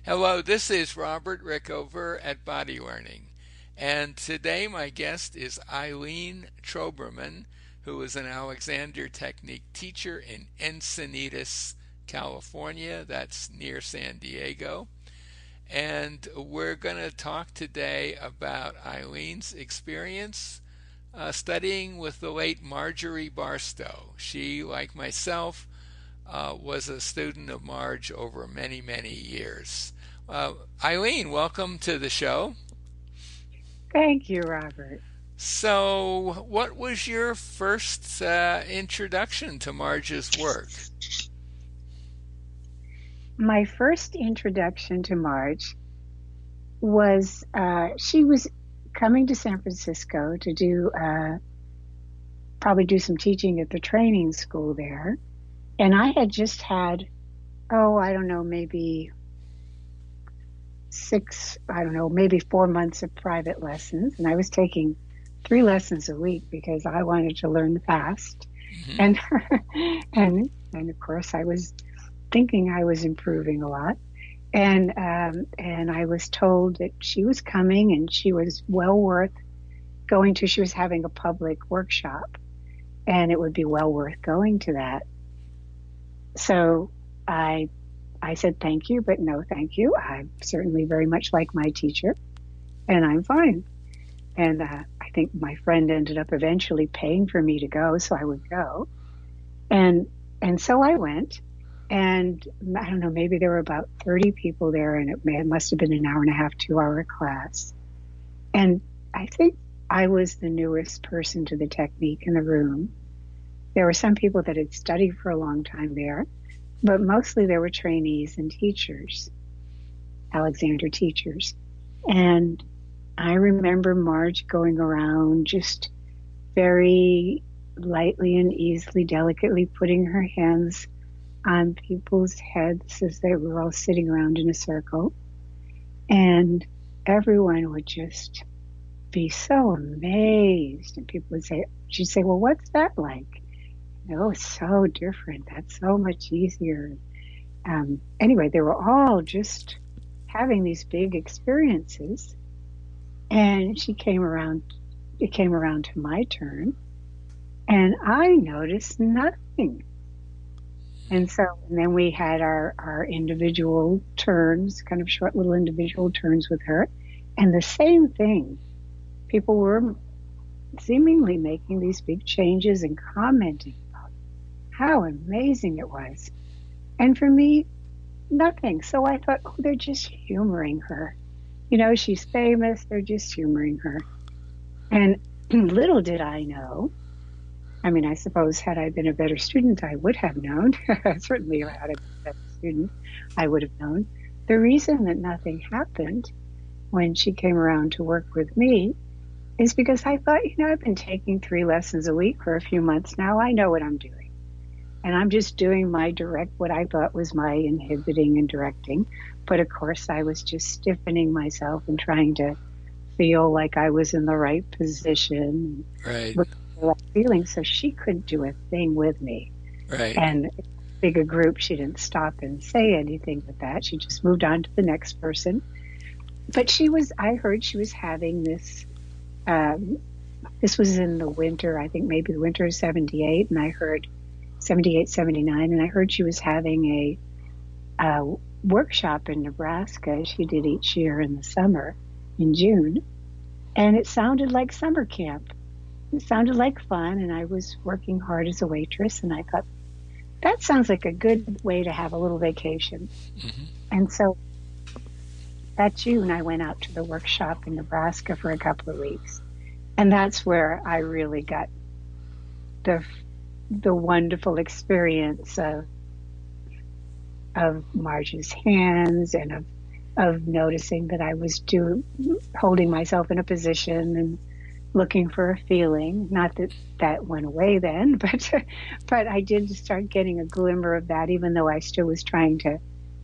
Hello, this is Robert Rickover at Body Learning, and today my guest is Eileen Troberman, who is an Alexander Technique teacher in Encinitas, California. That's near San Diego. And we're going to talk today about Eileen's experience studying with the late Marjorie Barstow. She, like myself, was a student of Marge over many, many years. Eileen, welcome to the show. Thank you, Robert. So, what was your first introduction to Marge's work? My first introduction to Marge was she was coming to San Francisco to do probably do some teaching at the training school there. And I had just had, I don't know, maybe maybe 4 months of private lessons. And I was taking 3 lessons a week because I wanted to learn fast. Mm-hmm. And, and of course I was thinking I was improving a lot. And I was told that she was coming and she was well worth going to. She was having a public workshop and it would be well worth going to that. So I said, thank you, but no, thank you. I certainly very much like my teacher and I'm fine. And I think my friend ended up eventually paying for me to go, so I would go. And so I went. And I don't know, maybe there were about 30 people there, and it must have been an hour and a half, 2-hour class. And I think I was the newest person to the technique in the room. There were some people that had studied for a long time there, but mostly there were trainees and teachers, Alexander teachers. And I remember Marge going around just very lightly and easily, delicately putting her hands on people's heads as they were all sitting around in a circle. And everyone would just be so amazed. And people would say, she'd say, well, what's that like? Oh, it's so different. That's so much easier. Anyway, they were all just having these big experiences. And it came around to my turn. And I noticed nothing. And then we had our individual turns, kind of short little individual turns with her. And the same thing, people were seemingly making these big changes and commenting about how amazing it was. And for me, nothing. So I thought, they're just humoring her. You know, she's famous, they're just humoring her. And little did I know, I mean, I suppose had I been a better student, I would have known. Certainly had I been a better student, I would have known. The reason that nothing happened when she came around to work with me is because I thought, I've been taking 3 lessons a week for a few months now. I know what I'm doing. And I'm just doing what I thought was my inhibiting and directing. But of course, I was just stiffening myself and trying to feel like I was in the right position. Right. Feeling, so she couldn't do a thing with me. Right. And big a group, she didn't stop and say anything with that. She just moved on to the next person. But I heard she was having this, this was in the winter, I think maybe the winter of 78, and I heard 78, 79, and I heard she was having a workshop in Nebraska. She did each year in the summer, in June, and it sounded like summer camp. It sounded like fun, and I was working hard as a waitress, and I thought, that sounds like a good way to have a little vacation. Mm-hmm. And so that June, I went out to the workshop in Nebraska for a couple of weeks, and that's where I really got the wonderful experience of Marge's hands and of noticing that I was holding myself in a position and looking for a feeling. Not that went away then, but I did start getting a glimmer of that, even though I still was trying to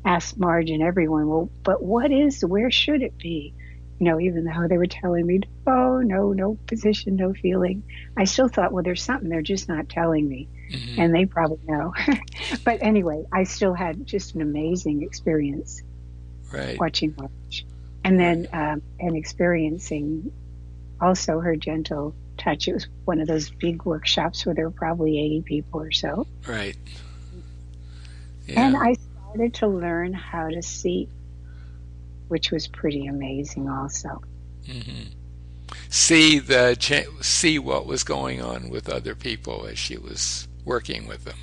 ask Marge and everyone, well, but where should it be? Even though they were telling me, oh, no position, no feeling. I still thought, well, there's something they're just not telling me. Mm-hmm. And they probably know. But anyway, I still had just an amazing experience. Right. watching Marge, and Right. then and experiencing also her gentle touch. It was one of those big workshops where there were probably 80 people or so. Right. And Yeah. I started to learn how to see, which was pretty amazing also. Hmm. See what was going on with other people as she was working with them.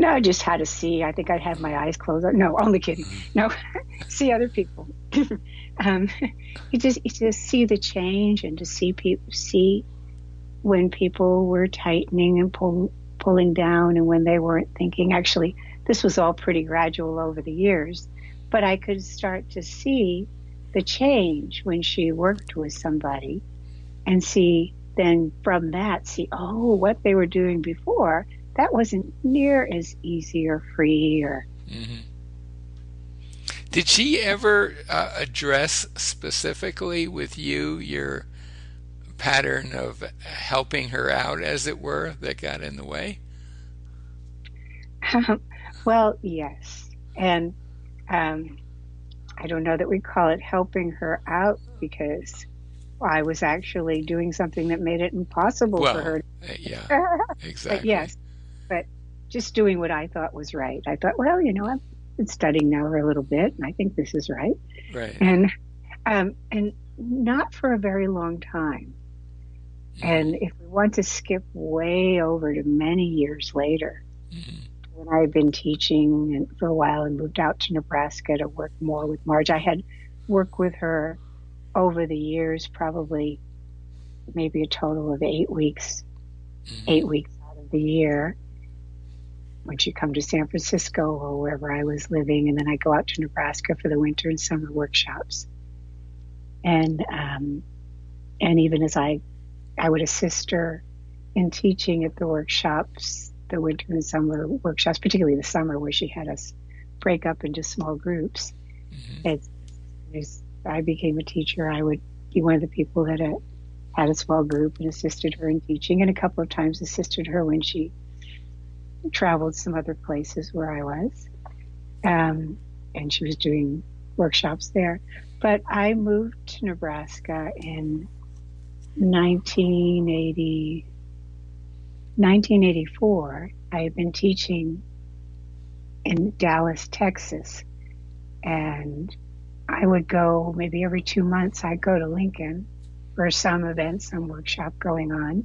No, just how to see. I think I'd have my eyes closed. No, only kidding. No, see other people. um, you just see the change and to see people, see when people were tightening and pulling down and when they weren't thinking. Actually, this was all pretty gradual over the years, but I could start to see the change when she worked with somebody and see then from that, see, oh, what they were doing before, that wasn't near as easy or free or. Hmm. Did she ever address specifically with you your pattern of helping her out, as it were, that got in the way? Well, yes. And um, I don't know that we call it helping her out because I was actually doing something that made it impossible for Well, her. yeah, But exactly. yes, but just doing what I thought was right. I thought, well, I've been studying now for a little bit, and I think this is right. Right. And not for a very long time. Hmm. And if we want to skip way over to many years later, Hmm. when I had been teaching and for a while and moved out to Nebraska to work more with Marge, I had worked with her over the years, probably maybe a total of 8 weeks, Hmm. 8 weeks out of the year when she'd come to San Francisco or wherever I was living. And then I go out to Nebraska for the winter and summer workshops. And, um, and even as I would assist her in teaching at the workshops, the winter and summer workshops, particularly the summer where she had us break up into small groups. Hmm. As, as I became a teacher, I would be one of the people that had a small group and assisted her in teaching, and a couple of times assisted her when she traveled some other places where I was. And she was doing workshops there. But I moved to Nebraska in 1980, 1984. I had been teaching in Dallas, Texas, and I would go maybe every 2 months. I'd go to Lincoln for some event, some workshop going on.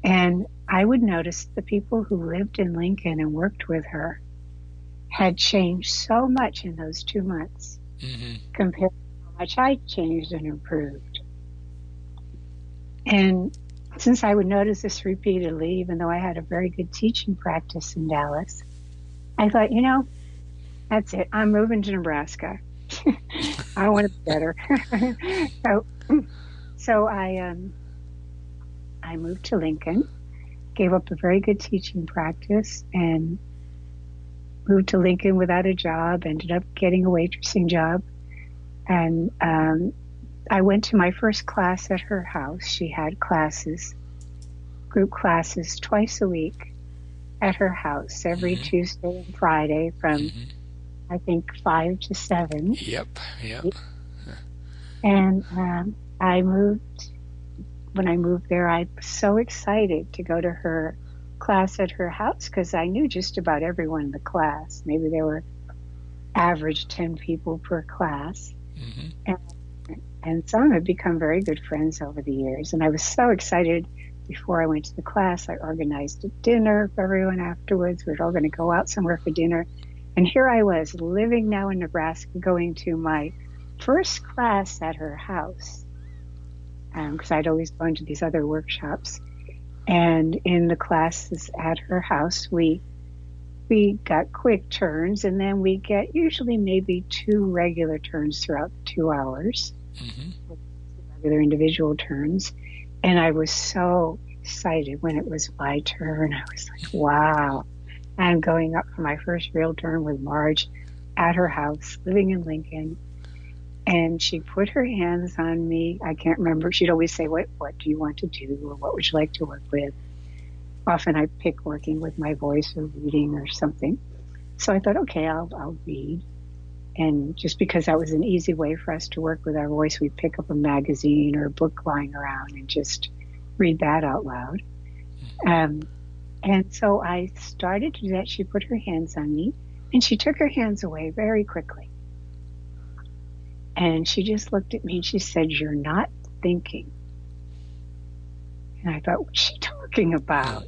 And I would notice the people who lived in Lincoln and worked with her had changed so much in those 2 months Hmm. compared to how much I changed and improved. And since I would notice this repeatedly, even though I had a very good teaching practice in Dallas, I thought, that's it. I'm moving to Nebraska. I want it better. so, so I moved to Lincoln, gave up a very good teaching practice, and moved to Lincoln without a job. Ended up getting a waitressing job, and I went to my first class at her house. She had classes, group classes, twice a week at her house, every Hmm. Tuesday and Friday from Hmm. I think 5 to 7. Yep. Yep. And I moved when I moved there. I was so excited to go to her class at her house because I knew just about everyone in the class. Maybe there were average 10 people per class. Hmm. And, and some had become very good friends over the years. And I was so excited before I went to the class. I organized a dinner for everyone afterwards. We were all going to go out somewhere for dinner. And here I was living now in Nebraska, going to my first class at her house because I'd always gone to these other workshops. And in the classes at her house, we got quick turns, and then we get usually maybe two regular turns throughout the 2 hours, Hmm. regular individual turns. And I was so excited when it was my turn. I was like, wow, I'm going up for my first real turn with Marge at her house, living in Lincoln. And she put her hands on me. I can't remember. She'd always say, what do you want to do? Or what would you like to work with? Often I pick working with my voice or reading or something. So I thought, okay, I'll read. And just because that was an easy way for us to work with our voice, we'd pick up a magazine or a book lying around and just read that out loud. And so I started to do that. She put her hands on me and she took her hands away very quickly. And she just looked at me and she said, "You're not thinking." And I thought, what's she talking about?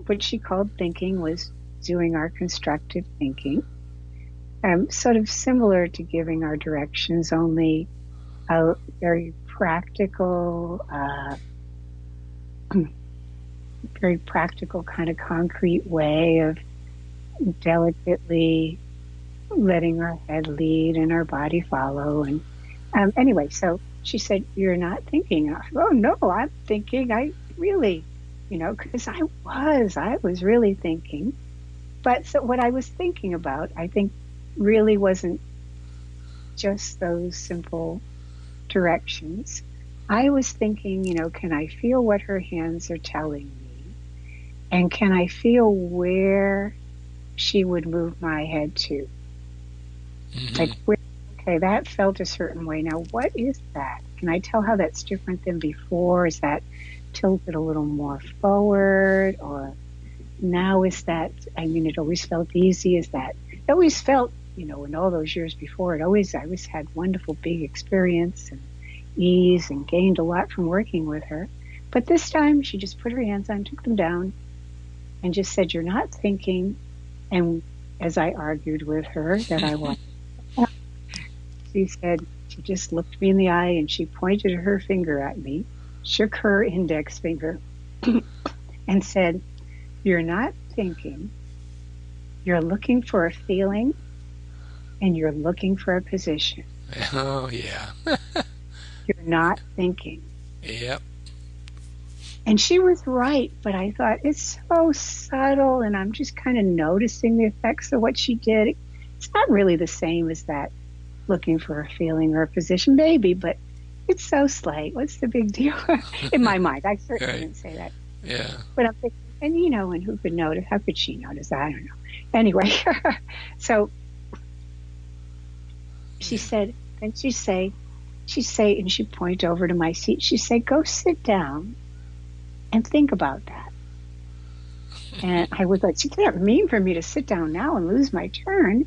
What she called thinking was doing our constructive thinking, sort of similar to giving our directions, only a very practical, kind of concrete way of delicately letting our head lead and our body follow. And anyway, so she said, "You're not thinking." I said, "Oh no, I'm thinking. I really, because I was really thinking." But so what I was thinking about, I think, really wasn't just those simple directions. I was thinking, can I feel what her hands are telling me? And can I feel where she would move my head to? Like, okay, that felt a certain way. Now, what is that? Can I tell how that's different than before? Is that tilted a little more forward? Or now is that, it always felt easy. Is that, it always felt, in all those years before, I always had wonderful big experience and ease and gained a lot from working with her. But this time she just put her hands on, took them down, and just said, "You're not thinking." And as I argued with her that I was, she said, she just looked me in the eye and she pointed her finger at me, shook her index finger, and said, "You're not thinking. You're looking for a feeling, and you're looking for a position." Oh, yeah. You're not thinking. Yep. And she was right, but I thought, it's so subtle, and I'm just kind of noticing the effects of what she did. It's not really the same as that looking for a feeling or a position, maybe, but it's so slight. What's the big deal? In my mind, I certainly didn't say that. Yeah. But I'm thinking, and who could notice? How could she notice? I don't know. Anyway, so she said, and she'd say, and she'd point over to my seat. She'd say, "Go sit down and think about that." And I was like, she can't mean for me to sit down now and lose my turn.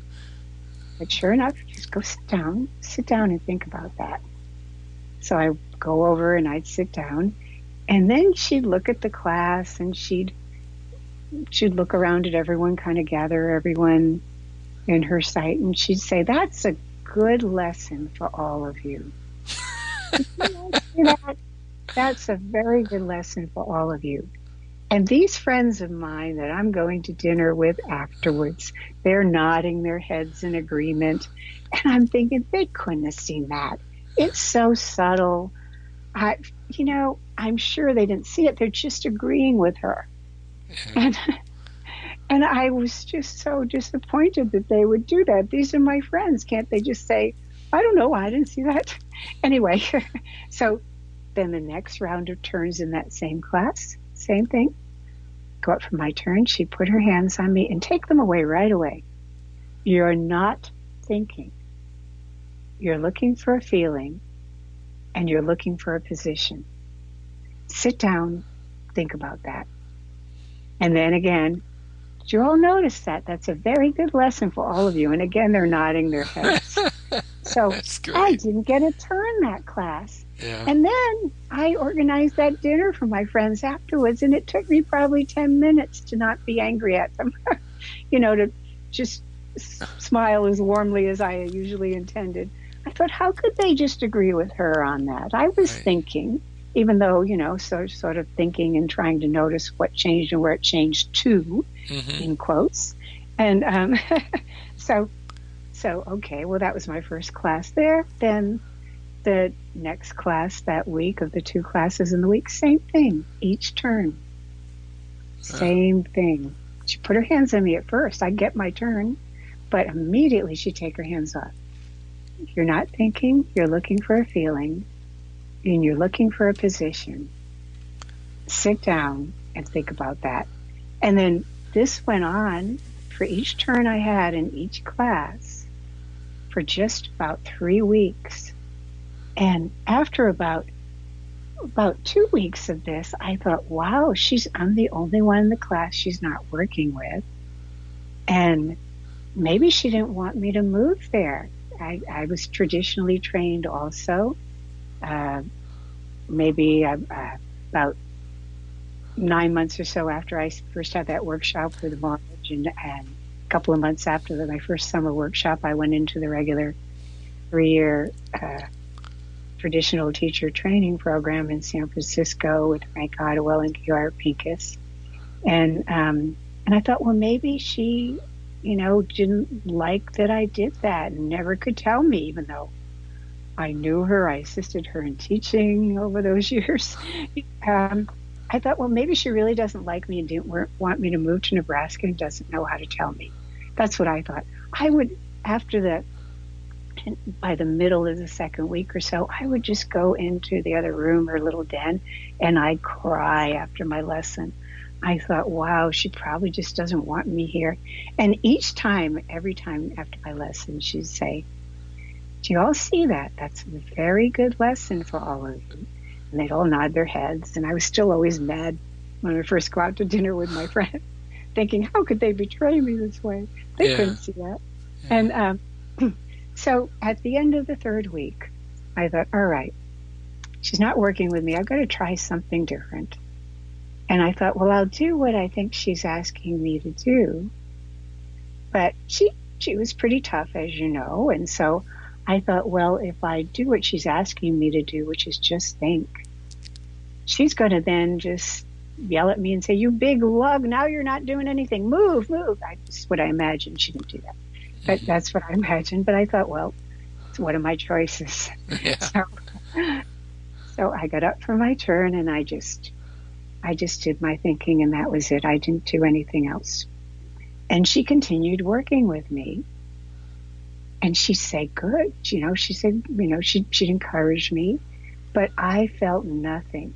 But sure enough, just go sit down and think about that. So I go over and I'd sit down, and then she'd look at the class and she'd look around at everyone, kind of gather everyone in her sight, and she'd say, "That's a good lesson for all of you." That's a very good lesson for all of you. And these friends of mine that I'm going to dinner with afterwards, they're nodding their heads in agreement. And I'm thinking, they couldn't have seen that. It's so subtle. I'm sure they didn't see it. They're just agreeing with her. And I was just so disappointed that they would do that. These are my friends. Can't they just say, "I don't know, I didn't see that"? Anyway, so then the next round of turns in that same class, same thing. Go up for my turn. She put her hands on me and take them away right away. "You're not thinking. You're looking for a feeling, and you're looking for a position. Sit down, think about that." And then again, did you all notice that? That's a very good lesson for all of you. And again, they're nodding their heads. So I didn't get a turn that class. Yeah. And then I organized that dinner for my friends afterwards, and it took me probably 10 minutes to not be angry at them, to just smile as warmly as I usually intended. I thought, how could they just agree with her on that? I was thinking, even though, sort of thinking and trying to notice what changed and where it changed to, in quotes. And so, okay, well, that was my first class there. Then the next class that week, of the 2 classes in the week, same thing, each turn. Same thing. She put her hands on me at first. I'd get my turn, but immediately she'd take her hands off. You're not thinking, you're looking for a feeling, and you're looking for a position. Sit down and think about that. And then this went on for each turn I had in each class for just about 3 weeks. And after about 2 weeks of this, I thought, wow, I'm the only one in the class she's not working with. And maybe she didn't want me to move there. I was traditionally trained also. Uh, maybe about 9 months or so after I first had that workshop with Marge, and a couple of months after my first summer workshop, I went into the regular 3-year traditional teacher training program in San Francisco with Frank Ottawell and Kiara Pincus. And I thought, well, maybe she, didn't like that I did that and never could tell me, even though I knew her. I assisted her in teaching over those years. I thought, well, maybe she really doesn't like me and didn't want me to move to Nebraska and doesn't know how to tell me. That's what I thought. I would, by the middle of the second week or so, I would just go into the other room or little den and I'd cry after my lesson. I thought, wow, she probably just doesn't want me here. And every time after my lesson, she'd say, do you all see that? That's a very good lesson for all of you. And they'd all nod their heads. And I was still always mad when I first go out to dinner with my friends, thinking, how could they betray me this way? They couldn't see that. Yeah. And so at the end of the third week, I thought, all right, she's not working with me. I've got to try something different. And I thought, well, I'll do what I think she's asking me to do. But she was pretty tough, as you know. And so I thought, well, if I do what she's asking me to do, which is just think, she's going to then just yell at me and say, you big lug, now you're not doing anything. Move. That's what I imagined. She didn't do that. But that's what I imagined. But I thought, well, it's one of my choices. Yeah. So I got up for my turn and I just did my thinking, and that was it. I didn't do anything else. And she continued working with me. And she'd say, good. She said, she'd encourage me. But I felt nothing.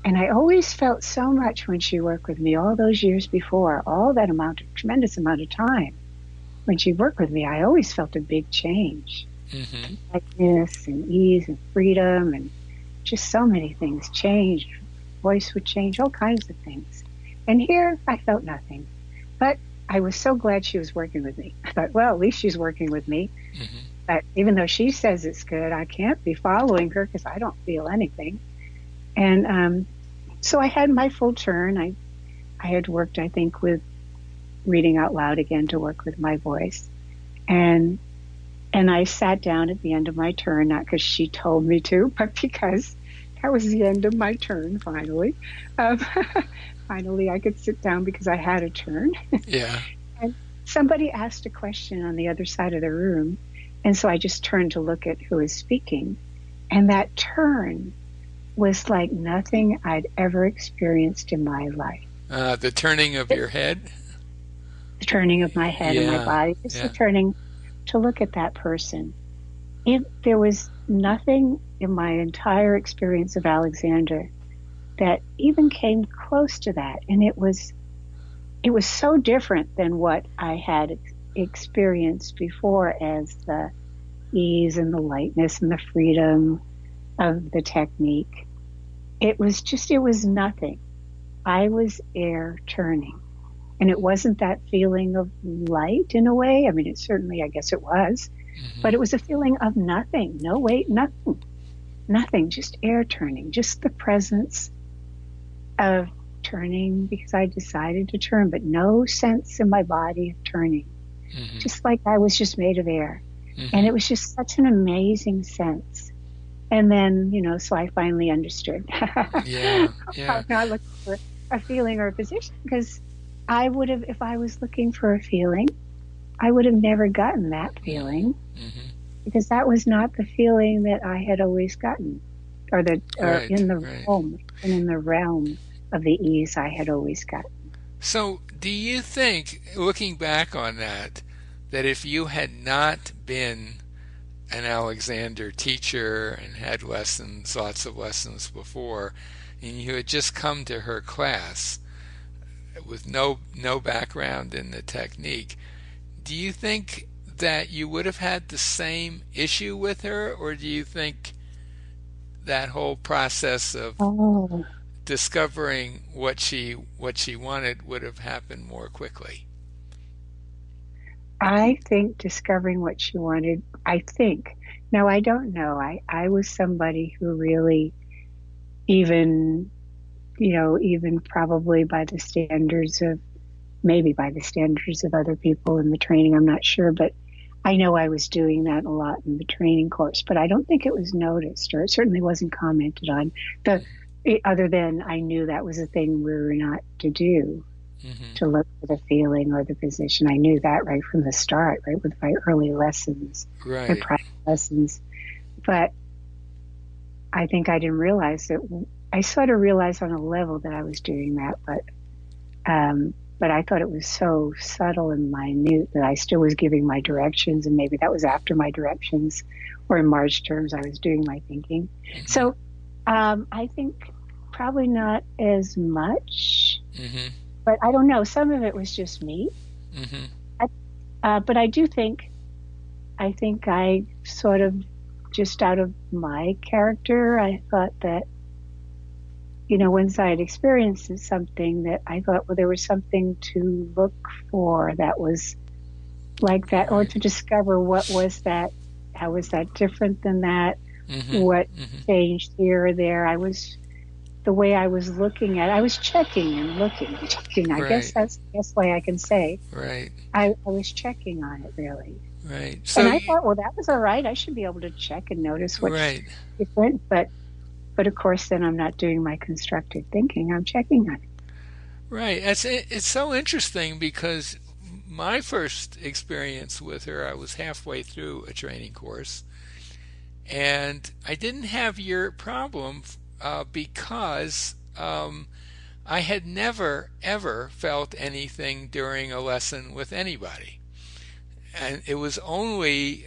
And I always felt so much when she worked with me all those years before, all that tremendous amount of time. When she worked with me, I always felt a big change. Mm-hmm. Lightness and ease and freedom and just so many things changed. Voice would change, all kinds of things. And here I felt nothing. But I was so glad she was working with me. I thought, well, at least she's working with me. Mm-hmm. But even though she says it's good, I can't be following her because I don't feel anything. And so I had my full turn. I had worked, I think, with reading out loud again to work with my voice. And I sat down at the end of my turn, not because she told me to, but because that was the end of my turn, finally. Finally, I could sit down because I had a turn. Yeah. And somebody asked a question on the other side of the room. And so I just turned to look at who was speaking. And that turn was like nothing I'd ever experienced in my life. The turning of your head? The turning of my head and my body. Just the turning to look at that person. There was nothing in my entire experience of Alexander that even came close to that. And it was so different than what I had experienced before as the ease and the lightness and the freedom of the technique. It was nothing. I was air turning. And it wasn't that feeling of light in a way. I mean, it certainly, I guess it was. Mm-hmm. But it was a feeling of nothing. No weight, nothing. Nothing, just air turning. Just the presence of turning because I decided to turn, but no sense in my body of turning. Mm-hmm. Just like I was just made of air. Mm-hmm. And it was just such an amazing sense. And then, so I finally understood. Yeah. I'm not looking for a feeling or a position because I would have, if I was looking for a feeling, I would have never gotten that feeling because that was not the feeling that I had always gotten or in the realm of the ease I had always gotten. So do you think, looking back on that if you had not been an Alexander teacher and had lots of lessons before, and you had just come to her class, with no background in the technique. Do you think that you would have had the same issue with her, or do you think that whole process of Oh, discovering what she wanted would have happened more quickly? I think discovering what she wanted, I think. Now, I don't know. I was somebody who really, even, even probably by the standards of, maybe by the standards of other people in the training, I'm not sure, but I know I was doing that a lot in the training course, but I don't think it was noticed, or it certainly wasn't commented on. Other than I knew that was a thing we were not to do, Hmm. to look for the feeling or the position. I knew that right from the start, right with my early lessons, my Right. private lessons. But I think I didn't realize that. I sort of realized on a level that I was doing that, but I thought it was so subtle and minute that I still was giving my directions, and maybe that was after my directions, or in Marge terms, I was doing my thinking. Hmm. So I think probably not as much, Hmm. but I don't know. Some of it was just me. Hmm. I, but I think I sort of, just out of my character, I thought that, once I had experienced something, that I thought, well, there was something to look for that was like that, or Right. to discover what was that, how was that different than that, Hmm. what Hmm. changed here or there. The way I was looking at it, I was checking and looking and checking. I guess Right. that's the best way I can say. Right. I was checking on it really. Right. And So I you, thought, well, that was all right. I should be able to check and notice what's right. different. But of course, then I'm not doing my constructive thinking. I'm checking on it. Right. It's so interesting because my first experience with her, I was halfway through a training course, and I didn't have your problem because I had never ever felt anything during a lesson with anybody. And it was only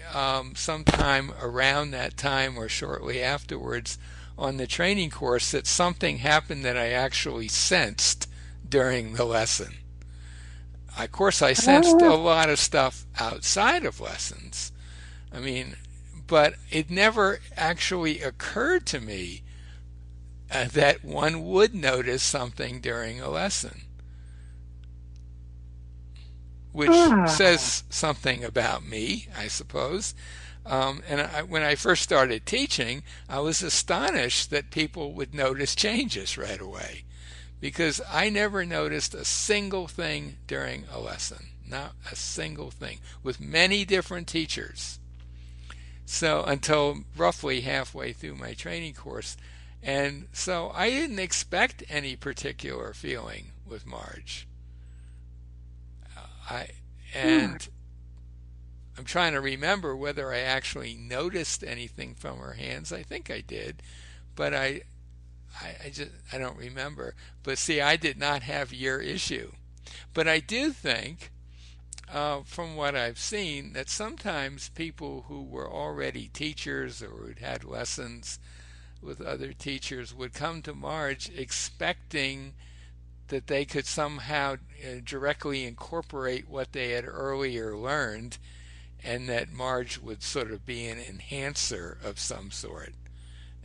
sometime around that time or shortly afterwards on the training course that something happened that I actually sensed during the lesson. Of course, I sensed a Oh, lot of stuff outside of lessons. I mean, but it never actually occurred to me that one would notice something during a lesson, which ah, says something about me, I suppose. When I first started teaching, I was astonished that people would notice changes right away because I never noticed a single thing during a lesson. Not a single thing, with many different teachers. So until roughly halfway through my training course. And so I didn't expect any particular feeling with Marge. I ah. and I'm trying to remember whether I actually noticed anything from her hands. I think I did, but I don't remember. But see, I did not have your issue. But I do think, from what I've seen, that sometimes people who were already teachers or who'd had lessons with other teachers would come to Marge expecting that they could somehow directly incorporate what they had earlier learned, and that Marge would sort of be an enhancer of some sort.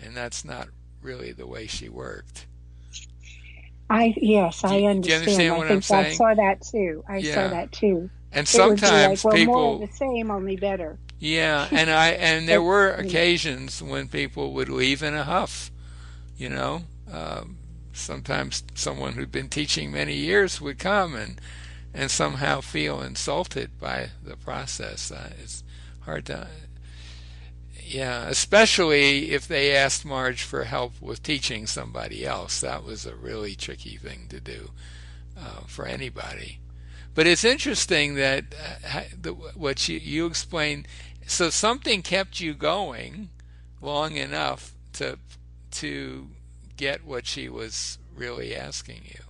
And that's not really the way she worked. Yes, Do you, I do you understand. understand I what I'm think I saying? saw that too. I saw Yeah. that too. And It would be like, sometimes well, more of people, the same, only better. yeah, and there But, were occasions when people would leave in a huff, you know. Sometimes someone who'd been teaching many years would come and somehow feel insulted by the process. It's hard to, yeah, especially if they asked Marge for help with teaching somebody else. That was a really tricky thing to do for anybody. But it's interesting that what you explained. So something kept you going long enough to get what she was really asking you.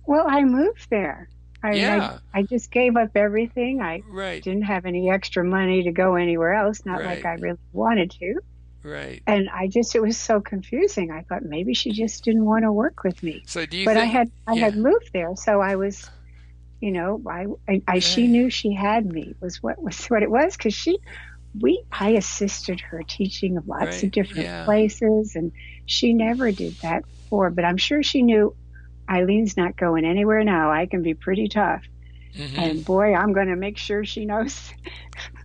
well, I moved there. I mean, Yeah, I just gave up everything. I right, didn't have any extra money to go anywhere else, not like right, I really wanted to. Right. And it was so confusing. I thought maybe she just didn't want to work with me. So do you But think, I yeah, had moved there, so I was, she right, knew she had me was what it was, because I assisted her teaching of lots of right, different yeah, places, and she never did that before. But I'm sure she knew Eileen's not going anywhere now. I can be pretty tough. hmm, And boy, I'm going to make sure she knows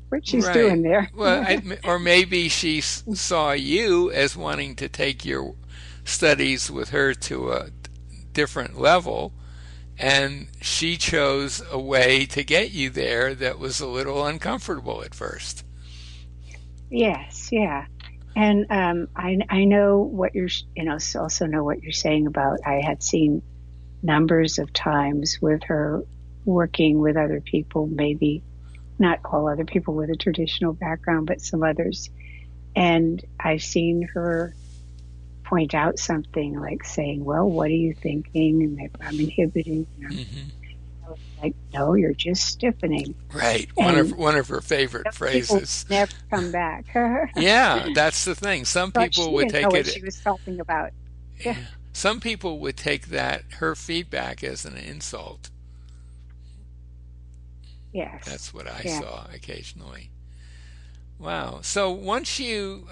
what she's right. doing there. Well, or maybe she saw you as wanting to take your studies with her to a different level, and she chose a way to get you there that was a little uncomfortable at first. Yes, yeah. And I know what also know what you're saying about. I had seen numbers of times with her working with other people, maybe not all other people with a traditional background, but some others. And I've seen her point out something like saying, "Well, what are you thinking?" And maybe I'm inhibiting. And Hmm. I'm like, "No, you're just stiffening." Right. And One of her favorite those people phrases. never come back. Yeah, that's the thing. Some But she people would didn't know take what it. she was talking about. Yeah. Yeah. Some people would take that her feedback as an insult. Yes. That's what I Yeah. saw occasionally. Wow. So once you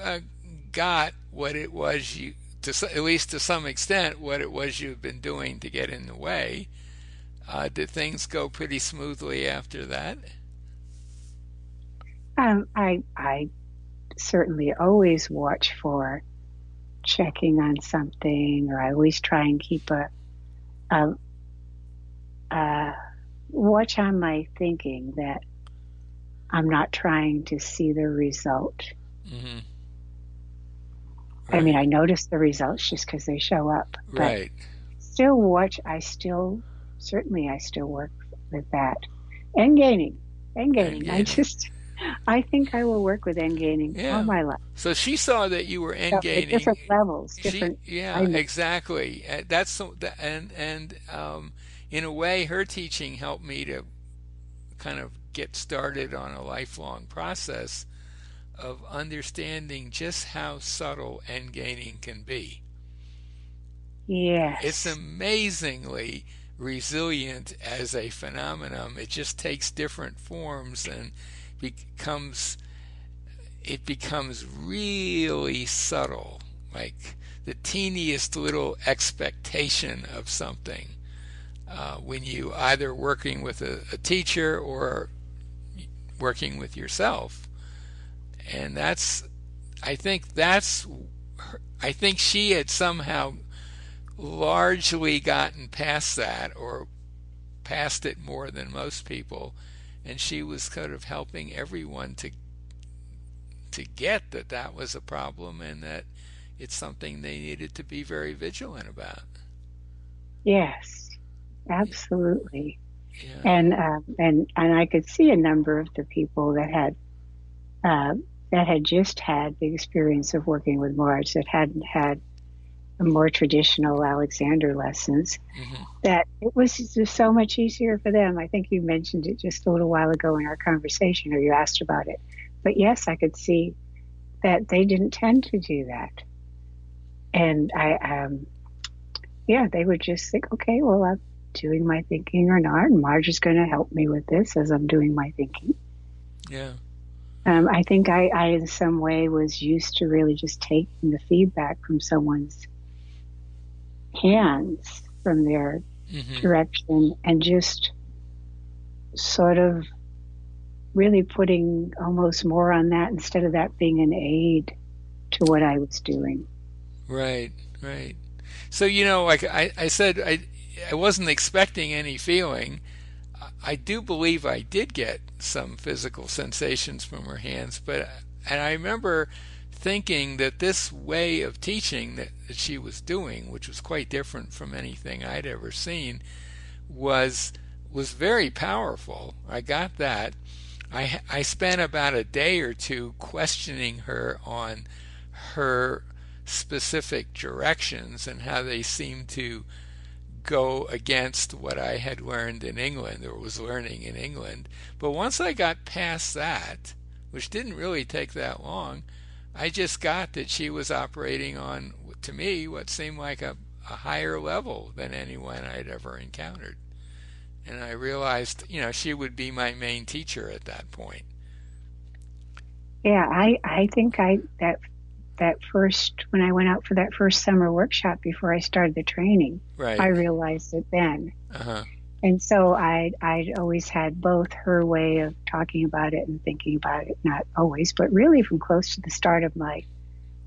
got what it was you, at least to some extent, what it was you've been doing to get in the way, did things go pretty smoothly after that? I certainly always watch for checking on something, or I always try and keep a, a watch on my thinking, that I'm not trying to see the result. Hmm. I mean, Right. I notice the results just because they show up, but Right. still watch. Certainly, I still work with that. And gaining, and And gaining. gaining. I think I will work with end gaining all Yeah. my life. So she saw that you were end So at gaining. different levels, She, different yeah, alignments. exactly. That's and in a way, her teaching helped me to kind of get started on a lifelong process of understanding just how subtle end gaining can be. It's Yes. amazingly resilient as a phenomenon. It just takes different forms and becomes it becomes really subtle, like the teeniest little expectation of something when you either working with a teacher or working with yourself. And I think that's, I think she had somehow largely gotten past that, or past it more than most people, and she was kind of helping everyone to get that that was a problem and that it's something they needed to be very vigilant about. Yes. Absolutely. Yeah. And I could see a number of the people uh, that had just had the experience of working with Marge, that hadn't had the more traditional Alexander lessons, Hmm. that it was just so much easier for them. I think you mentioned it just a little while ago in our conversation, or you asked about it. But yes, I could see that they didn't tend to do that. And yeah, they would just think, okay, well, I'm doing my thinking or not, and Marge is going to help me with this as I'm doing my thinking. Yeah. I think I, in some way, was used to really just taking the feedback from someone's hands, from their Hmm. direction, and just sort of really putting almost more on that, instead of that being an aid to what I was doing. Right. Right. So like I said, I wasn't expecting any feeling. I do believe I did get some physical sensations from her hands, but and I remember thinking that this way of teaching that she was doing, which was quite different from anything I'd ever seen, was was very powerful. I got that. I spent about a day or two questioning her on her specific directions and how they seemed to go against what I had learned in England, or was learning in England. But once I got past that, which didn't really take that long, I just got that she was operating on, to me, what seemed like a higher level than anyone I'd ever encountered. And I realized, she would be my main teacher at that point. Yeah, I think that first, when I went out for that first summer workshop before I started the training, I Right. realized it then. Uh-huh. And so I'd always had both her way of talking about it and thinking about it, not always, but really from close to the start of my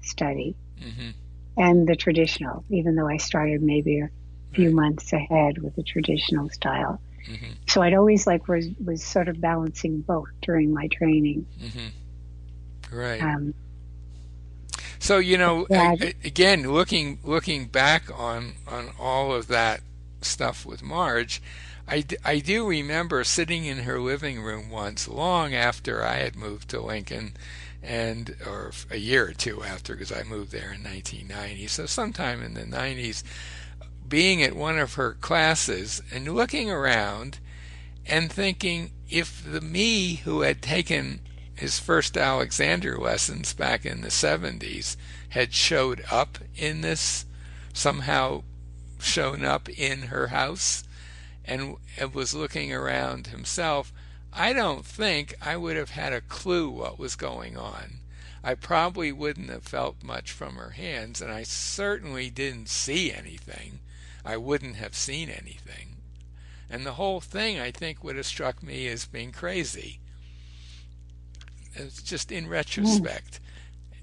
study, Mm-hmm. and the traditional, even though I started maybe a few Right. months ahead with the traditional style. Mm-hmm. So I'd always was sort of balancing both during my training. Mm-hmm. Right. Um, So, yeah, again, looking back on all of that stuff with Marge, I do remember sitting in her living room once, long after I had moved to Lincoln, and or a year or two after, because I moved there in 1990. So sometime in the 90s, being at one of her classes and looking around and thinking, if the me who had taken his first Alexander lessons back in the 70s had showed up in this, somehow shown up in her house, and was looking around himself, I don't think I would have had a clue what was going on. I probably wouldn't have felt much from her hands, and I certainly didn't see anything. I wouldn't have seen anything. And the whole thing, I think, would have struck me as being crazy. It's just in mm, retrospect.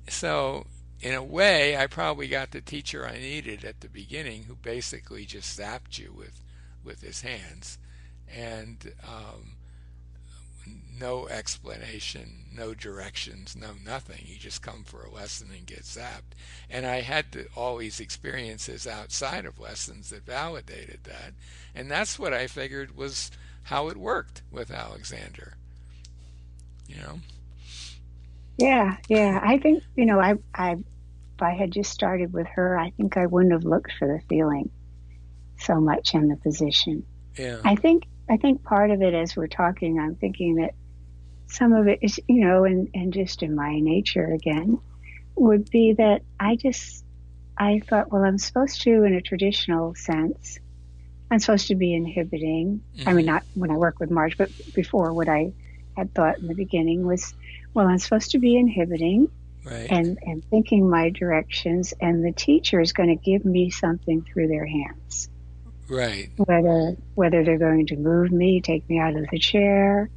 So, in a way, I probably got the teacher I needed at the beginning, who basically just zapped you with his hands, and no explanation, no directions, no nothing. You just come for a lesson and get zapped. And I had all these experiences outside of lessons that validated that. And that's what I figured was how it worked with Alexander, you know? yeah, yeah. I think, if I had just started with her, I think I wouldn't have looked for the feeling so much in the position. Yeah. I think part of it, as we're talking, I'm thinking that some of it is, and just in my nature again, would be that I thought, well, I'm supposed to, in a traditional sense, I'm supposed to be inhibiting. I mean, Mm-hmm. not when I work with Marge, but before, what I had thought in the beginning was, well, I'm supposed to be inhibiting Right. and thinking my directions, and the teacher is going to give me something through their hands. Right. Whether they're going to move me, take me out of the chair,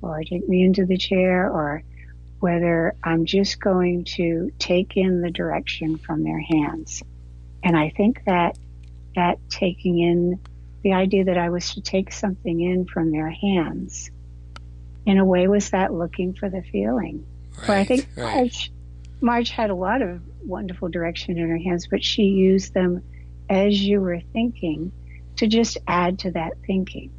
or take me into the chair, or whether I'm just going to take in the direction from their hands. And I think that taking in the idea that I was to take something in from their hands, in a way, was that looking for the feeling. Where I Right. think Right. Marge had a lot of wonderful direction in her hands, but she used them as you were thinking to just add to that thinking.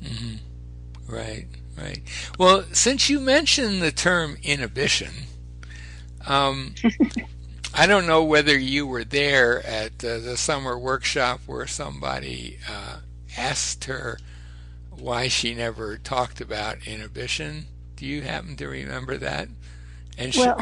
Mm-hmm. Right. Right. Well, since you mentioned the term inhibition, um, I don't know whether you were there at the summer workshop where somebody asked her why she never talked about inhibition. Do you happen to remember that? And Well,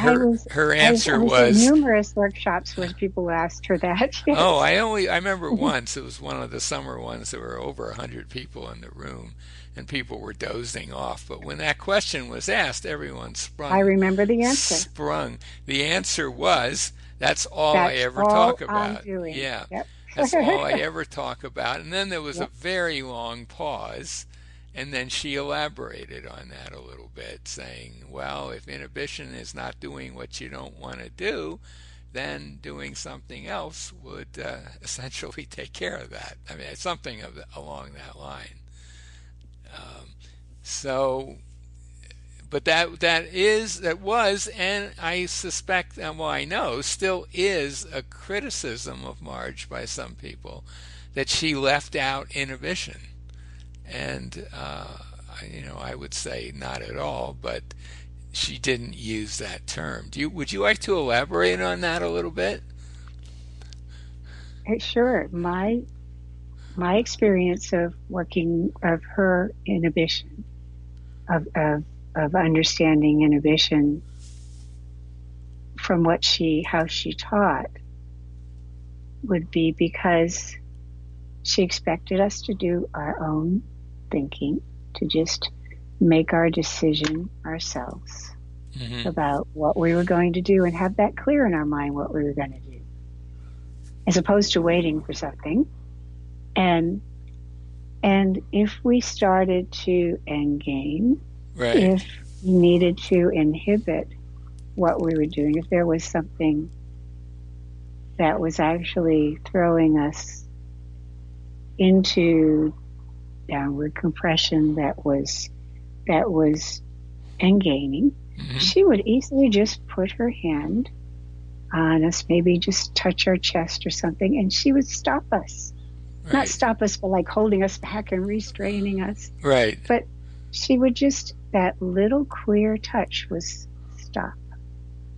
her I answer was at was, numerous workshops where people asked her that. "Oh, Yes. I remember once. It was one of the summer ones. There were over 100 people in the room, and people were dozing off. But when that question was asked, everyone I sprung, remember the answer. sprung. The answer was, "That's all I That's ever talk all I'm about." doing. Yeah, Yep. that's all I ever talk about. And then there was a Yep. very long pause, and then she elaborated on that a little bit, saying, "Well, if inhibition is not doing what you don't want to do, then doing something else would essentially take care of that." I mean, it's something along that line. So, but that was, and I suspect, and well, I know, still is a criticism of Marge by some people, that she left out inhibition, and I would say not at all, but she didn't use that term. Would you like to elaborate on that a little bit? Sure. My experience of working, of her inhibition, of understanding inhibition from how she taught would be because she expected us to do our own thinking, to just make our decision ourselves Hmm. about what we were going to do and have that clear in our mind what we were going to do, as opposed to waiting for something. And if we started to end game, Right. if we needed to inhibit what we were doing, if there was something that was actually throwing us into downward compression that was endgaming, Hmm. she would easily just put her hand on us, maybe just touch our chest or something, and she would stop us. Not Right. stop us by like holding us back and restraining us, Right. but she would just, that little clear touch was stop.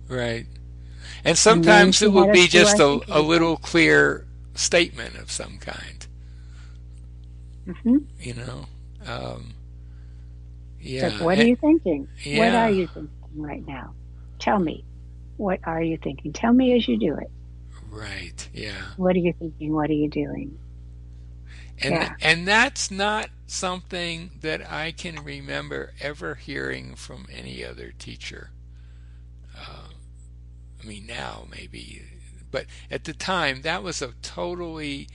Right. And And then sometimes it she would had be us do just our a thinking again. little clear statement of some kind, Hmm. you know? Um, It's like, yeah. what are you thinking? What are Yeah. you thinking right now? Tell me. What are you thinking? Tell me as you do it. Right. Yeah. What are you thinking? What are you doing? And Yeah. that's not something that I can remember ever hearing from any other teacher. Uh, I mean, now maybe, but at the time, that was a totally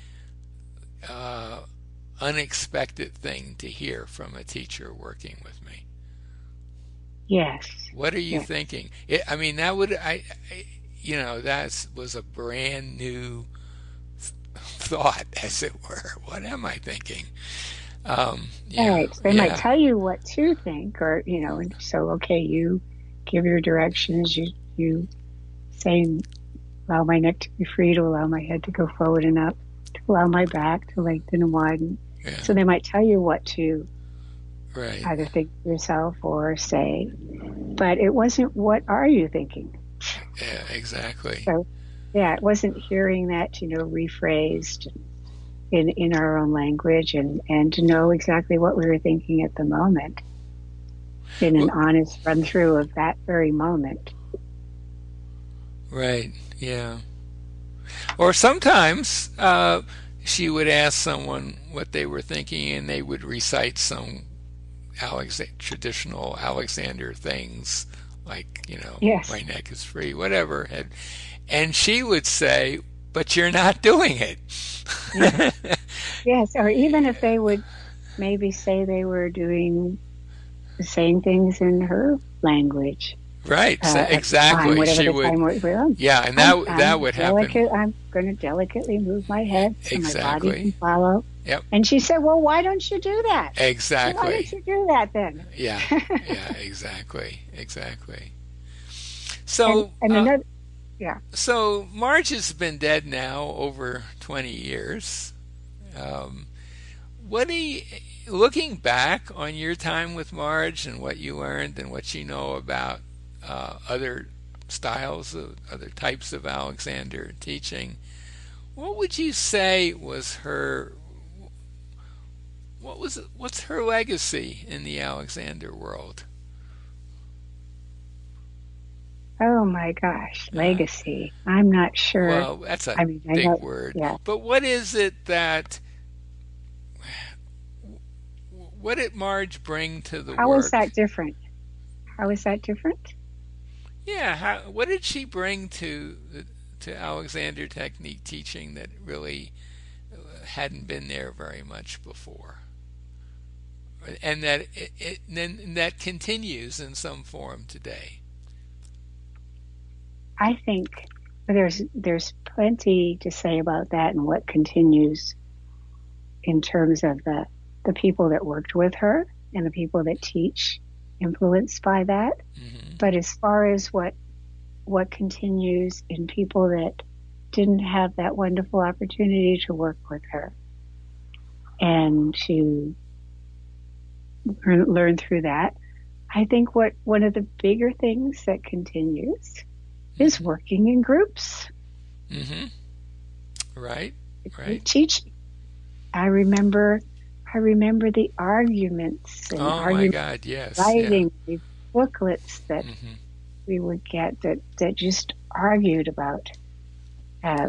uh, unexpected thing to hear from a teacher working with me. Yes. What are you Yes. thinking? I mean, that was a brand new thought, as it were. What am I thinking? Yeah, Right. So they might yeah, tell you what to think, or, and so, okay, you give your directions. You say, allow my neck to be free, to allow my head to go forward and up, to allow my back to lengthen and widen. yeah, So they might tell you what to right. either think to yourself or say, but it wasn't, what are you thinking? Yeah, exactly. So, yeah, it wasn't hearing that, rephrased in our own language, and to know exactly what we were thinking at the moment in an Well, honest run through of that very moment. right, yeah. Or sometimes she would ask someone what they were thinking, and they would recite some traditional Alexander things, like, my Yes. neck is free, whatever. And she would say, but you're not doing it. Yes. Yes. Or even if they would maybe say they were saying things in her language Right, so at the time, exactly. whatever She the would, time was. yeah, and that I'm would happen. delicate. I'm going to delicately move my head so my body Exactly. can follow. Yep. And she said, "Well, why don't you do that? Why don't Exactly. you do that then?" Yeah. Yeah. Exactly. Exactly. and So, and another, yeah. Marge has been dead now over 20 years. Um, what do you, looking back on your time with Marge and what you learned and what you know about other styles of other types of Alexander teaching, what would you say was her what's her legacy in the Alexander world? Oh my gosh, Uh, legacy. I'm not sure. well, that's a I mean, I big know. word, Yeah. but what is it that what did Marge bring to the How is work? that different? How is that different? Yeah, what did she bring to Alexander technique teaching that really hadn't been there very much before, and that then that continues in some form today? I think there's plenty to say about that and what continues in terms of the people that worked with her and the people that teach influenced by that. Hmm. But as far as what continues in people that didn't have that wonderful opportunity to work with her and to learn through that, I think what one of the bigger things that continues is Hmm. working in groups. Hmm. Right, right. Teaching. I remember I remember the arguments and Oh my argument God, yes, yeah. writing, the booklets that Hmm. we would get that just argued about.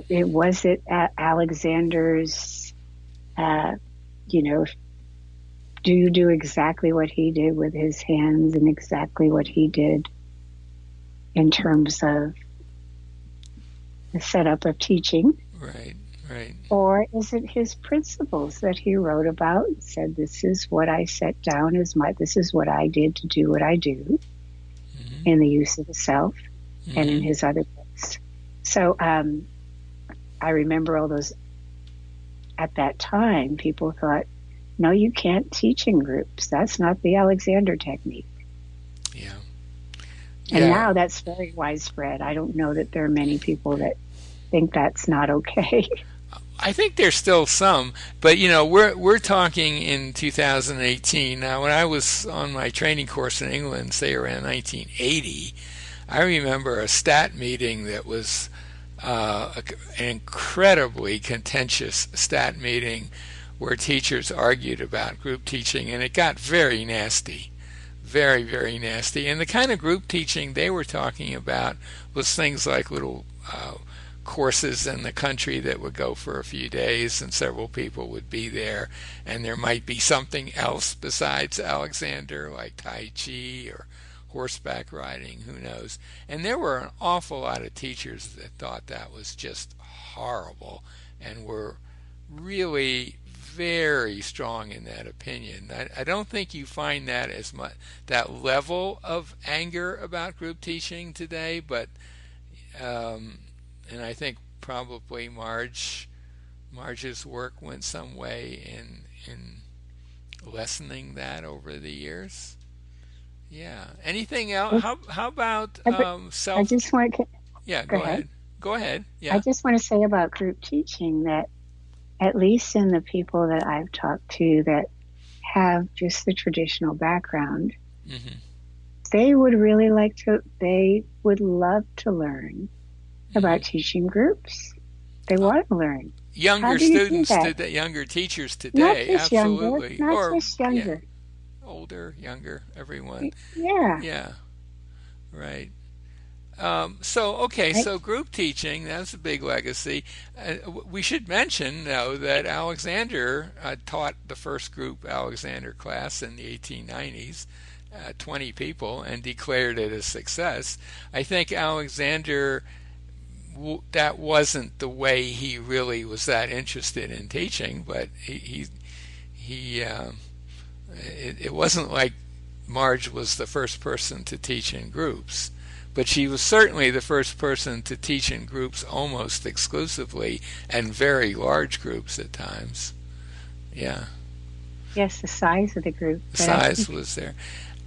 It was it Alexander's, uh, you know, do you do exactly what he did with his hands and exactly what he did in terms of the setup of teaching? Right, right. Or is it his principles that he wrote about and said, this is what I set down this is what I did to do what I do Mm-hmm. in the use of the self and in Mm-hmm. his other books. So I remember all those, at that time, people thought, no, you can't teach in groups. That's not the Alexander technique. Yeah. And Yeah. now that's very widespread. I don't know that there are many people that think that's not okay. I think there's still some, but we're talking in 2018. Now, when I was on my training course in England, say around 1980, I remember a stat meeting that was an incredibly contentious stat meeting where teachers argued about group teaching, and it got very nasty. Very, very nasty. And the kind of group teaching they were talking about was things like little courses in the country that would go for a few days and several people would be there, and there might be something else besides Alexander, like Tai Chi or horseback riding, who knows. And there were an awful lot of teachers that thought that was just horrible and were really very strong in that opinion. I don't think you find that as much, that level of anger about group teaching today, but and I think probably Marge's work went some way in lessening that over the years. Yeah. Anything else? How about I self? just want to Yeah. go Go ahead. ahead. Go ahead. I Yeah. just want to say about group teaching that at least in the people that I've talked to that have just the traditional background, Mm-hmm. they would love to learn Mm-hmm. about teaching groups. They Uh, want to learn. How Younger do you do students that? today, younger teachers Not today, just younger, absolutely, not or just yeah, younger. older, younger, everyone. Yeah. Yeah. Right. So, okay, Right? so group teaching, that's a big legacy. We should mention, though, that Alexander taught the first group Alexander class in the 1890s, 20 people, and declared it a success. I think Alexander, that wasn't the way he really was that interested in teaching, but it wasn't like Marge was the first person to teach in groups, but she was certainly the first person to teach in groups almost exclusively, and very large groups at times. Yeah, Yes, the size of the group. the But I size think was there.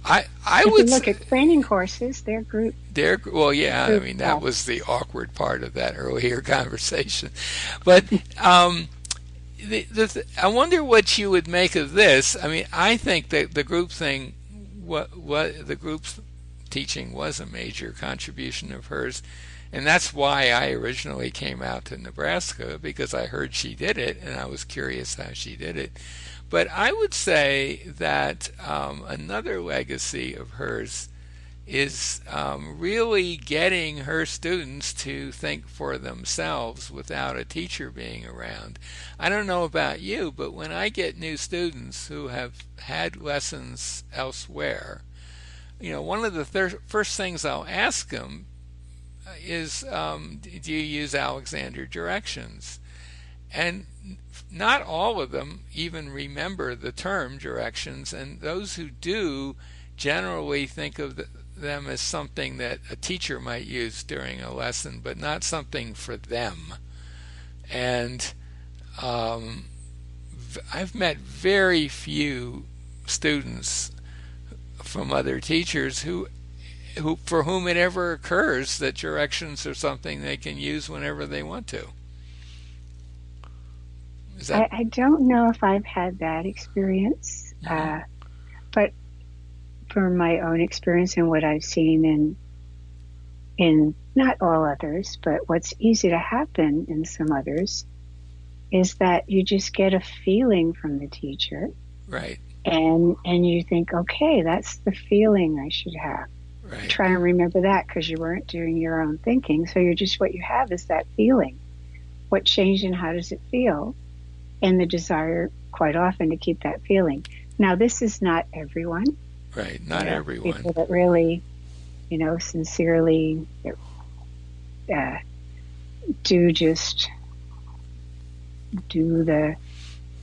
I if you would look say at training courses, they're there. Well, yeah, I group mean that class. was the awkward part of that earlier conversation, but I wonder what you would make of this. I mean, I think that the group thing, what the group's teaching was a major contribution of hers, and that's why I originally came out to Nebraska, because I heard she did it, and I was curious how she did it. But I would say that another legacy of hers is really getting her students to think for themselves without a teacher being around. I don't know about you, but when I get new students who have had lessons elsewhere, one of the first things I'll ask them is, do you use Alexander directions? And not all of them even remember the term directions, and those who do generally think of them as something that a teacher might use during a lesson, but not something for them. And I've met very few students from other teachers who for whom it ever occurs that directions are something they can use whenever they want to. Is that? I don't know if I've had that experience, Mm-hmm. but from my own experience and what I've seen in not all others, but what's easy to happen in some others is that you just get a feeling from the teacher, Right. and you think, okay, that's the feeling I should have. Right. Try and remember that because you weren't doing your own thinking. So you're just, what you have is that feeling. What changed and how does it feel? And the desire quite often to keep that feeling. Now, this is not everyone. Right. Not There are everyone. people that really, sincerely uh, do just do the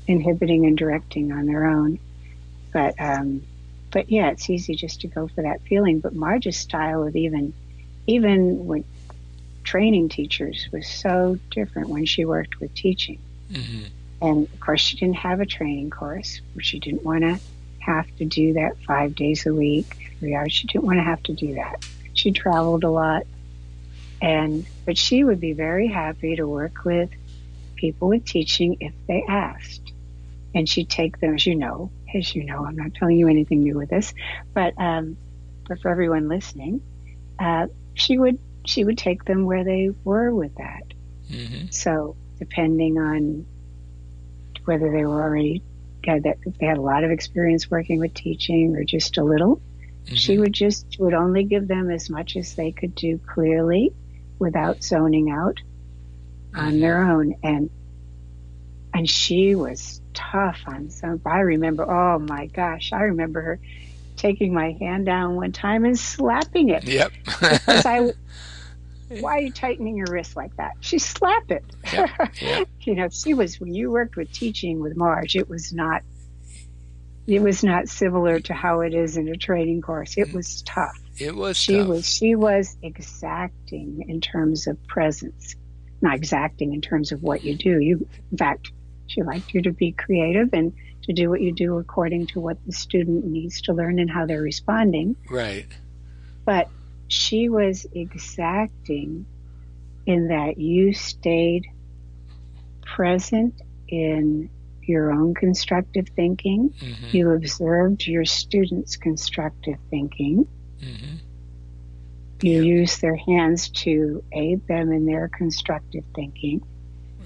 inhibiting and directing on their own. But yeah, it's easy just to go for that feeling. But Marge's style of even when training teachers was so different when she worked with teaching. Hmm. And of course, she didn't have a training course. She didn't want to have to do that 5 days a week, 3 hours. She didn't want to have to do that. She traveled a lot, but she would be very happy to work with people with teaching if they asked. And she'd take them, as you know, I'm not telling you anything new with this, but for everyone listening, uh, she would she would take them where they were with that. Hmm. So depending on whether they were already if they had a lot of experience working with teaching or just a little, Hmm. she would only give them as much as they could do clearly without zoning out on Hmm. their own. And she was tough on some. Oh my gosh, I remember her taking my hand down one time and slapping it Yep. because why are you tightening your wrist like that? She slapped it. Yep. Yep. When you worked with teaching with Marge, it was not similar to how it is in a training course. It was tough. It was She was, tough. she was exacting in terms of presence, not exacting in terms of what you do. In fact, she liked you to be creative and to do what you do according to what the student needs to learn and how they're responding. Right. But she was exacting in that you stayed present in your own constructive thinking. Hmm. You observed your students' constructive thinking. Hmm. You Yep. used their hands to aid them in their constructive thinking.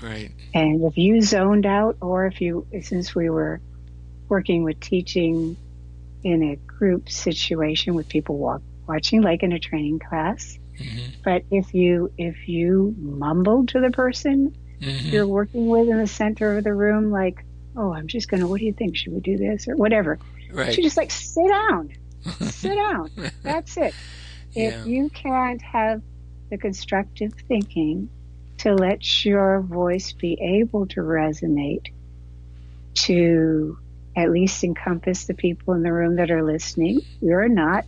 Right. And if you zoned out, or since we were working with teaching in a group situation with people watching, like in a training class, Hmm. but if you mumbled to the person Hmm. you're working with in the center of the room, like, oh, what do you think? Should we do this or whatever? She Right. just like, sit down. That's it. If Yeah. you can't have the constructive thinking to let your voice be able to resonate to at least encompass the people in the room that are listening, you're not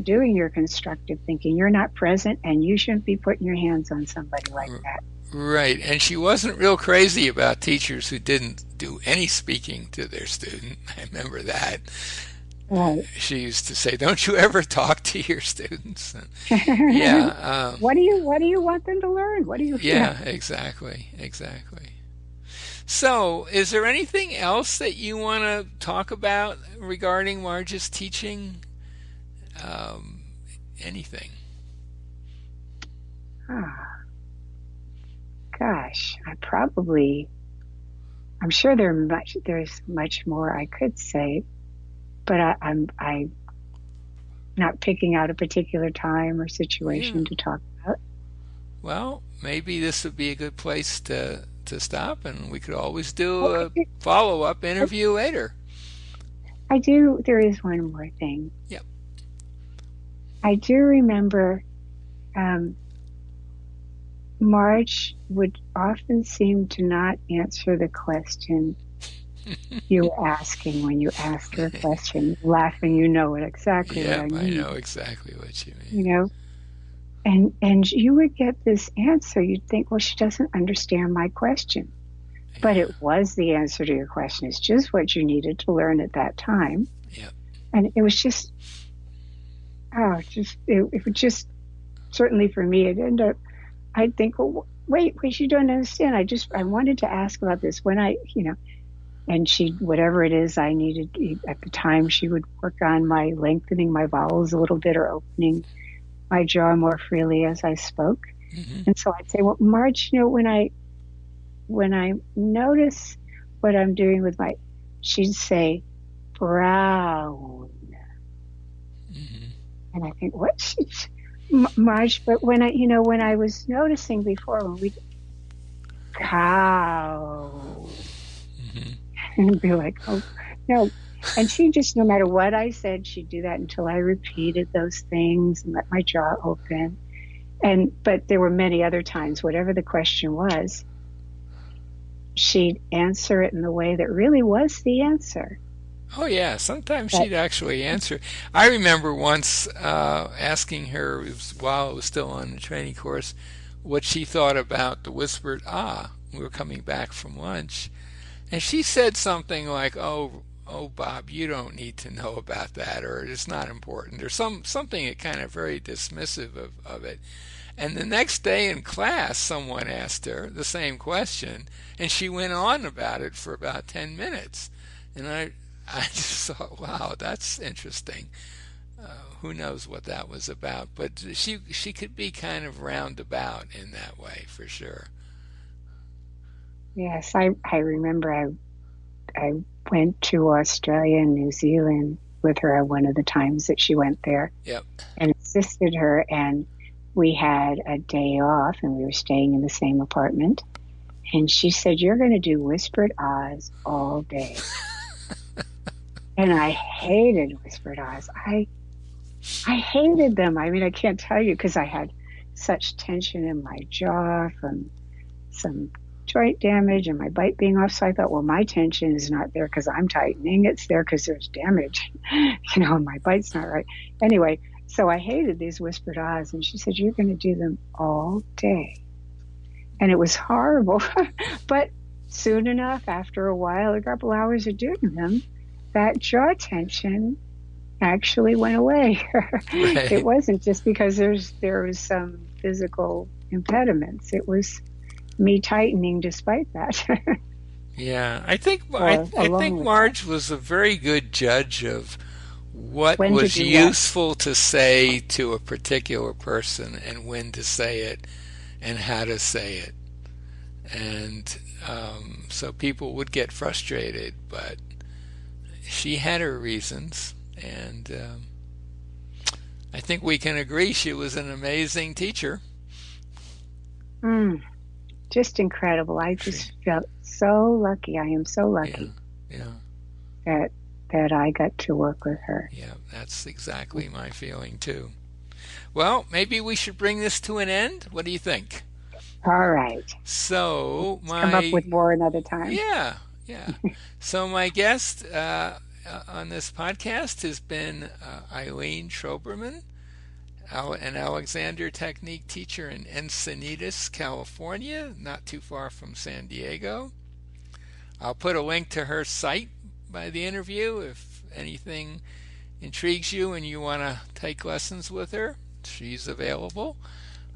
doing your constructive thinking. You're not present, and you shouldn't be putting your hands on somebody like that. Right. And she wasn't real crazy about teachers who didn't do any speaking to their student. I remember that. Right. She used to say, "Don't you ever talk to your students?" And yeah. What do you want them to learn? What do you? Yeah. Exactly. Exactly. So, is there anything else that you want to talk about regarding Marge's teaching? Um, anything? Ah, gosh, I'm sure there's much more I could say, but I'm not picking out a particular time or Yeah. situation to talk about. Well, maybe this would be a good place to stop, and we could always do Oh, a follow-up interview later. I do. There is one more thing. Yep. I do remember um, Marge would often seem to not answer the question you were asking when you asked her a question. Laughing, you know it exactly what I Yep, I mean. know exactly what you mean. You know, and you would get this answer. You'd think, well, she doesn't understand my question, but Yeah. it was the answer to your question. It's just what you needed to learn at that time, Yep. and it was just, it would just certainly for me, it ended up. I'd think, well, wait, you don't understand. I wanted to ask about this when and whatever it is I needed at the time, she would work on my lengthening my vowels a little bit or opening my jaw more freely as I spoke. Hmm. And so I'd say, well, Marge, when I notice what I'm doing with she'd say, brown. Hmm. And I think, what? Marge, but when I was noticing before, when we cow, Hmm. and be like, oh, no. And she just, no matter what I said, she'd do that until I repeated those things and let my jaw open. But there were many other times, whatever the question was, she'd answer it in the way that really was the answer. Oh yeah, sometimes That, she'd actually answer. I remember once asking her, while it was still on the training course, what she thought about the whispered ah. We were coming back from lunch, and she said something like, "Oh, Bob, you don't need to know about that, or it's not important," or something kind of very dismissive of it. And the next day in class, someone asked her the same question, and she went on about it for about 10 minutes. And I just thought, wow, that's interesting. Who knows what that was about? But she could be kind of roundabout in that way, for sure. yes, I remember I went to Australia and New Zealand with her one of the times that she went there Yep. and assisted her. And we had a day off and we were staying in the same apartment. And she said, "You're going to do whispered Oz all day." And I hated whispered Oz. I hated them. I mean, I can't tell you because I had such tension in my jaw from some joint damage and my bite being off. So I thought, well, my tension is not there because I'm tightening. It's there because there's damage, and my bite's not right. Anyway, so I hated these whispered Oz. And she said, "You're going to do them all day." And it was horrible. But soon enough, after a while, a couple hours of doing them, that jaw tension actually went away. It Right. wasn't just because there was some physical impediments. It was me tightening despite that, Yeah, or I along think with that. Marge was a very good judge of what When to was do what? useful to say to a particular person and when to say it and how to say it. And so people would get frustrated, but she had her reasons, and I think we can agree she was an amazing teacher. Mm, just incredible. I She, just felt so lucky. I am so yeah, lucky yeah, that I got to work with her. yeah. That's exactly my feeling too. Well, maybe we should bring this to an end. What do you think? All right. So Let's come up my with more another time. Yeah, yeah. So my guest on this podcast has been Eileen Troberman, an Alexander Technique teacher in Encinitas, California, not too far from San Diego. I'll put a link to her site by the interview if anything intrigues you and you want to take lessons with her. She's available.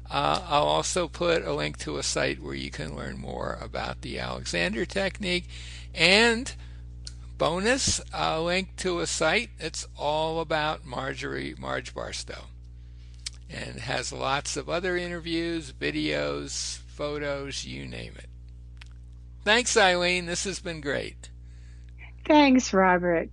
I'll also put a link to a site where you can learn more about the Alexander technique, and bonus, a link to a site that's all about Marge Barstow, and has lots of other interviews, videos, photos, you name it. Thanks, Eileen. This has been great. Thanks, Robert.